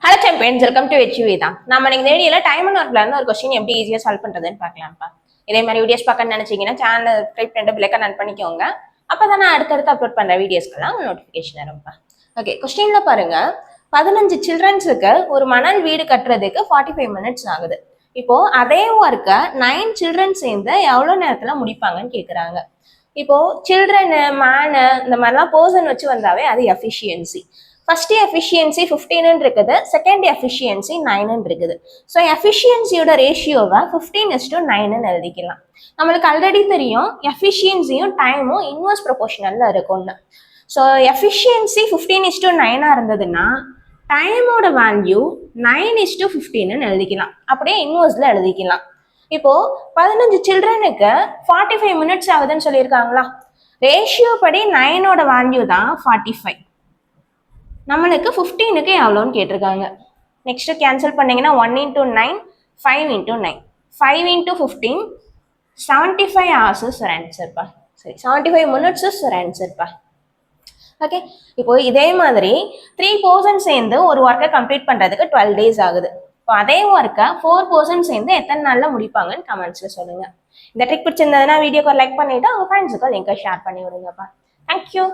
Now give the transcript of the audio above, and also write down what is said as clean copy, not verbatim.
Hello champions, welcome to HUV தான். நம்ம இன்னைக்கு வீடியோல டைம் அண்ட் ஒர்க்ல இருந்து ஒரு கொஸ்டின் எப்படி ஈஸியா சால்வ் பண்றதுன்னு பார்க்கலாம்ப்பா. இதே மாதிரி வீடியோஸ் பார்க்கணும்னு நினைச்சீங்கன்னா சேனல் சப்ஸ்கிரைப் பண்ணிட்டு பெல் ஐகான் ஆன் பண்ணிக்கோங்க. அப்பதான் நான் அடுத்தடுத்து அப்லோட் பண்ற வீடியோஸ்க்கெல்லாம் நோட்டிஃபிகேஷன் வரும்ப்பா. ஓகே, கொஸ்டின்ல பாருங்க, 15 சில்ட்ரன்ஸுக்கு ஒரு மணல் வீடு கட்டுறதுக்கு 45 மினிட்ஸ் ஆகுது. இப்போ அதே ஒர்க்கை 9 சில்ட்ரன் சேர்ந்து எவ்வளவு நேரத்துல முடிப்பாங்கன்னு கேக்குறாங்க. இப்போ சில்ட்ரனு மேனு இந்த மாதிரிலாம் பர்சன் வச்சு வந்தாவே அது எஃபிஷியன்சி. ஃபர்ஸ்ட் எஃபிஷியன்சி 15 இருக்குது, செகண்ட் எஃபிஷியன்சி 9 இருக்குது. ஸோ எஃபிஷியன்சியோட ரேஷியோவை 15:9 எழுதிக்கலாம். நம்மளுக்கு ஆல்ரெடி தெரியும் எஃபிஷியன்சியும் டைமும் இன்வர்ஸ் ப்ரொபோர்ஷனல்ல இருக்கும்னு. ஸோ எஃபிஷியன்சி 15:9 இருந்ததுன்னா டைமோட வேல்யூ 9:15 எழுதிக்கலாம். அப்படியே இன்வர்ஸ்ல எழுதிக்கலாம். இப்போ 15 சில்ட்ரனுக்கு 45 மினிட்ஸ் ஆகுதுன்னு சொல்லியிருக்காங்களா? ரேஷியோ படி 9ஓட வேல்யூ தான் 45. நம்மளுக்கு 15க்கு எவ்வளோன்னு கேட்டிருக்காங்க. நெக்ஸ்ட் கேன்சல் பண்ணீங்கன்னா 1 × 9 5 × 9 5 × 15 75 ஹவர்ஸ் ஒரு ஆன்சர்ப்பா. சரி, 75 மினிட்ஸ் ஒரு ஆன்சர்ப்பா. ஓகே, இப்போ இதே மாதிரி 3 பர்சன் சேர்ந்து ஒரு ஒர்க்கை கம்ப்ளீட் பண்றதுக்கு 12 days ஆகுது. இப்போ அதே ஒர்க்கை 4 பர்சன் சேர்ந்து எத்தனை நாள்ல முடிப்பாங்கன்னு கமெண்ட்ஸ்ல சொல்லுங்க. இந்த ட்ரிக் பிடிச்சிருந்ததுன்னா வீடியோக்கு லைக் பண்ணிட்டு அவங்க ஃப்ரெண்ட்ஸுக்கு லிங்கை ஷேர் பண்ணி விடுங்கப்பா. தேங்க்யூ.